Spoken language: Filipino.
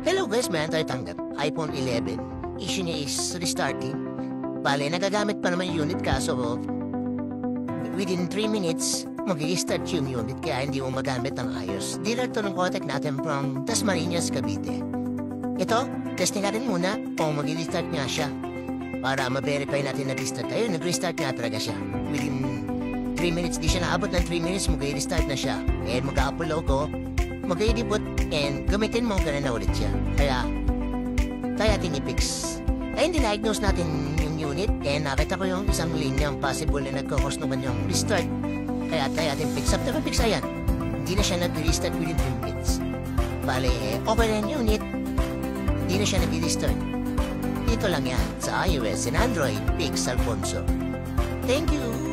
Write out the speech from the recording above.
Hello guys, meron tayo tanggap. iPhone 11. Issue niya is restarting. Bale, nagagamit pa naman yung unit kaso within 3 minutes, mag-restart yung unit kaya hindi mo magamit ng ayos. Director ng contact natin from Tasmariñas, Cavite. Ito, testing natin muna kung mag-restart nga siya. Para ma-verify natin na restart. Ayun, nag-restart nga talaga siya. Within 3 minutes, di siya naabot ng 3 minutes, mag-restart na siya. And mag-upload ko, mag-i-debut, and gamitin mo gano'n na ulit siya. Kaya, tayo ating i-fix. Ayun, diniagnose natin yung unit, and nakita ko yung isang linyang possible na nagkakos naman yung restart. Kaya tayo ating fix. After ma-fix, ayan, hindi na siya nag-restart within 3 minutes. Bale, okay na yung unit, hindi na siya nag-restart. Dito lang yan, sa iOS and Android, Fix Alfonso. Thank you!